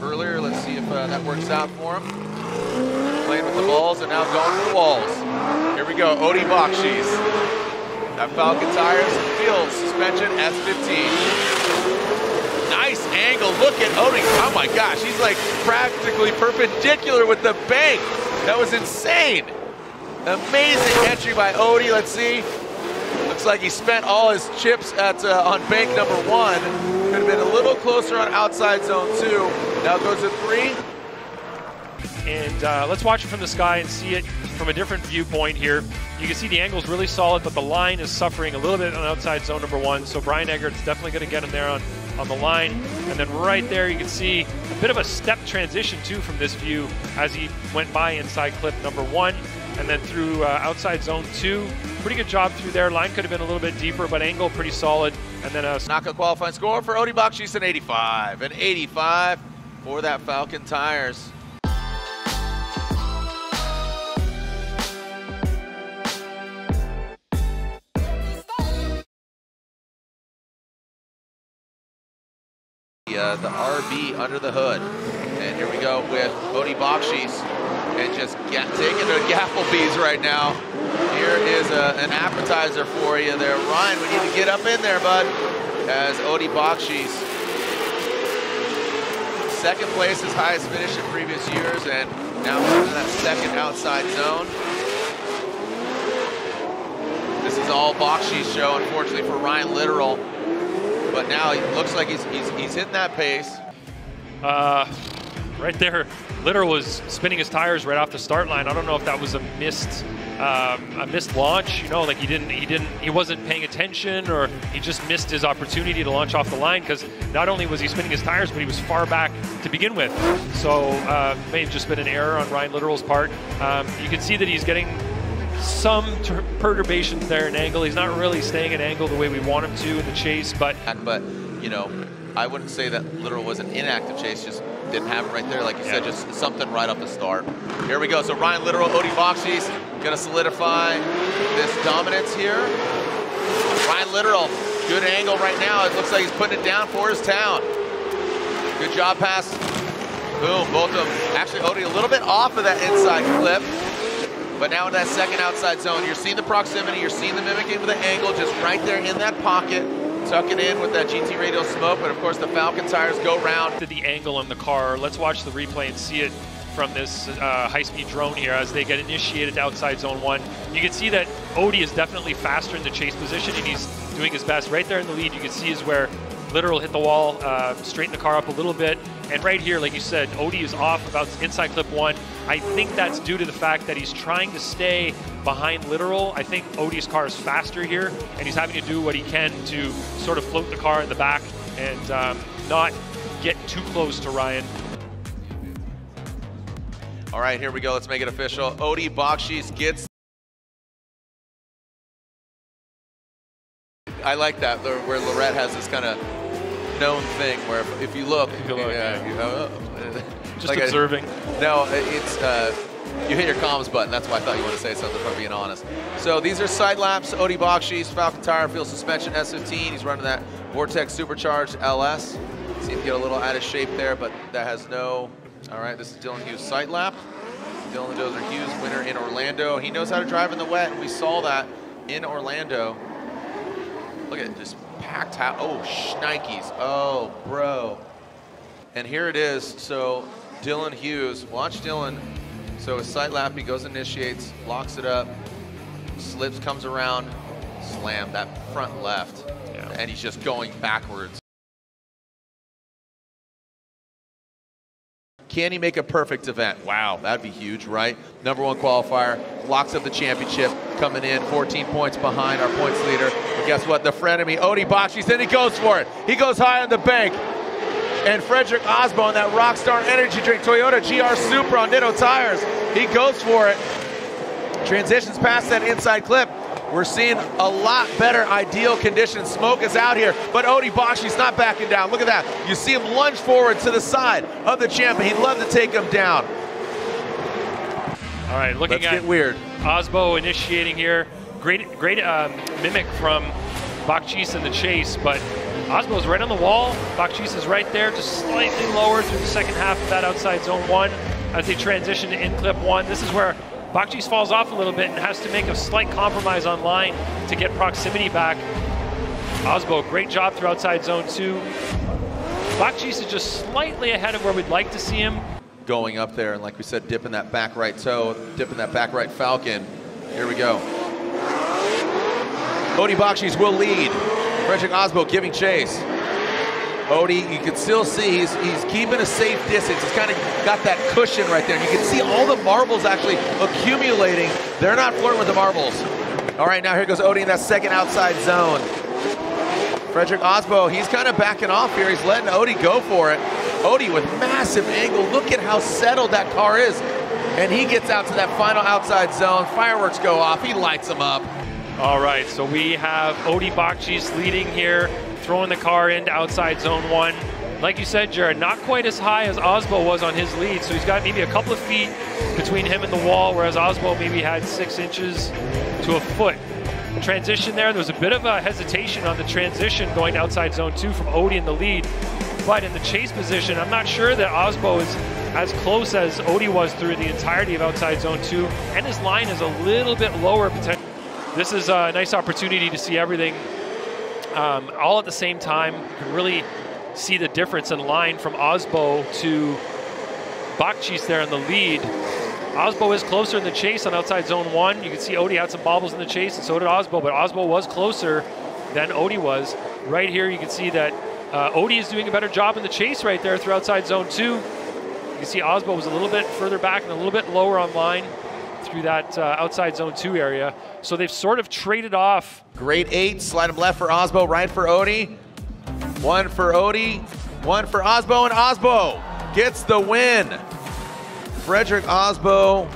earlier. Let's see if that works out for him. Playing with the balls and now going for the walls. Here we go, Aurimas Bakchis. That Falcon tires, field suspension, S15. Nice angle, look at Odie. Oh my gosh, he's like practically perpendicular with the bank. That was insane. Amazing entry by Odie, let's see. Looks like he spent all his chips at on bank number 1. Could have been a little closer on outside zone 2. Now goes to 3. And let's watch it from the sky and see it from a different viewpoint here. You can see the angle is really solid, but the line is suffering a little bit on outside zone number 1. So Brian Eggert's definitely going to get him there on the line. And then right there, you can see a bit of a step transition too from this view as he went by inside clip number 1 and then through outside zone 2. Pretty good job through there. Line could have been a little bit deeper, but angle pretty solid. And then a knockout qualifying score for Aurimas Bakchis, an 85. An 85 for that Falcon tires. The RB under the hood. And here we go with Aurimas Bakchis. And just taking the Gafflebees right now. Here is an appetizer for you there. Ryan, we need to get up in there, bud. As Aurimas Bakchis. Second place, his highest finish in previous years, and now into that second outside zone. This is all Bakchis show, unfortunately, for Ryan Literal. But now it looks like he's hitting that pace. Right there, Literal was spinning his tires right off the start line. I don't know if that was a missed launch. You know, like he wasn't paying attention, or he just missed his opportunity to launch off the line, because not only was he spinning his tires, but he was far back to begin with. So may have just been an error on Ryan Literal's part. You can see that he's getting some perturbations there in angle. He's not really staying at angle the way we want him to in the chase, but you know, I wouldn't say that Literal was an inactive chase, just didn't have it right there, like you said, just something right off the start. Here we go, so Ryan Literal, Aurimas Bakchis, gonna solidify this dominance here. Ryan Literal, good angle right now. It looks like he's putting it down for his town. Good job pass. Boom, both of them. Actually, Odie a little bit off of that inside clip. But now in that second outside zone, you're seeing the proximity, you're seeing the mimicking with the angle, just right there in that pocket, tucking in with that GT Radial smoke, but of course the Falcon tires go round. To the angle on the car, let's watch the replay and see it from this high-speed drone here as they get initiated to outside zone 1. You can see that Odie is definitely faster in the chase position, and he's doing his best. Right there in the lead, you can see is where Literal hit the wall, straighten the car up a little bit. And right here, like you said, Odie is off about inside clip 1. I think that's due to the fact that he's trying to stay behind Literal. I think Odie's car is faster here, and he's having to do what he can to sort of float the car in the back and not get too close to Ryan. All right, here we go. Let's make it official. Aurimas Bakchis gets. I like that, where Lorette has this kind of known thing where if you look, Just like observing. No, it's you hit your comms button. That's why I thought you wanted to say something, if I'm being honest. So these are side laps. Aurimas Bakchis, Falcon tire, field suspension, S15. He's running that Vortex supercharged LS. See him get a little out of shape there, but that has no. All right, this is Dylan Hughes' sight lap. Dylan Dozer Hughes, winner in Orlando. He knows how to drive in the wet, and we saw that in Orlando. Look at it, just packed out. Oh, shnikes. Oh, bro. And here it is. So Dylan Hughes, watch Dylan. So his sight lap, he goes, initiates, locks it up, slips, comes around, slam that front left. Yeah. And he's just going backwards. Can he make a perfect event? Wow, that'd be huge, right? #1 qualifier, locks up the championship, coming in 14 points behind our points leader. But guess what? The frenemy, Aurimas Bakchis, then he goes for it. He goes high on the bank. And Fredric Aasbo on that Rockstar Energy Drink, Toyota GR Supra on Ditto tires. He goes for it. Transitions past that inside clip. We're seeing a lot better ideal conditions. Smoke is out here, but Aurimas Bakchis not backing down. Look at that. You see him lunge forward to the side of the champion. He'd love to take him down. All right, looking Let's at get weird. Aasbo initiating here. Great mimic from Bakchis in the chase, but Aasbo's right on the wall. Bakchis is right there, just slightly lower through the second half of that outside zone 1 as they transition to in clip 1. This is where Bakchis falls off a little bit and has to make a slight compromise on line to get proximity back. Aasbo, great job through outside zone 2. Bakchis is just slightly ahead of where we'd like to see him. Going up there, and like we said, dipping that back right toe, dipping that back right falcon. Here we go. Odie Bakchis will lead. Fredric Aasbo giving chase. Odie, you can still see he's keeping a safe distance. He's kind of got that cushion right there. And you can see all the marbles actually accumulating. They're not flirting with the marbles. All right, now here goes Odie in that second outside zone. Fredric Aasbo, he's kind of backing off here. He's letting Odie go for it. Odie with massive angle. Look at how settled that car is. And he gets out to that final outside zone. Fireworks go off. He lights them up. All right, so we have Odie Bakchis leading here, throwing the car into outside zone 1. Like you said, Jared, not quite as high as Aasbo was on his lead, so he's got maybe a couple of feet between him and the wall, whereas Aasbo maybe had 6 inches to a foot. Transition there was a bit of a hesitation on the transition going outside zone 2 from Odie in the lead, but in the chase position, I'm not sure that Aasbo is as close as Odie was through the entirety of outside zone 2, and his line is a little bit lower potentially. This is a nice opportunity to see everything all at the same time. You can really see the difference in line from Aasbo to Bakchis there in the lead. Aasbo is closer in the chase on outside zone 1. You can see Odie had some bobbles in the chase, and so did Aasbo, but Aasbo was closer than Odie was. Right here, you can see that Odie is doing a better job in the chase right there through outside zone 2. You can see Aasbo was a little bit further back and a little bit lower on line through that outside zone 2 area. So they've sort of traded off. Great 8, slide him left for Aasbo, right for Odie. 1 for Odie, 1 for Aasbo, and Aasbo gets the win. Fredric Aasbo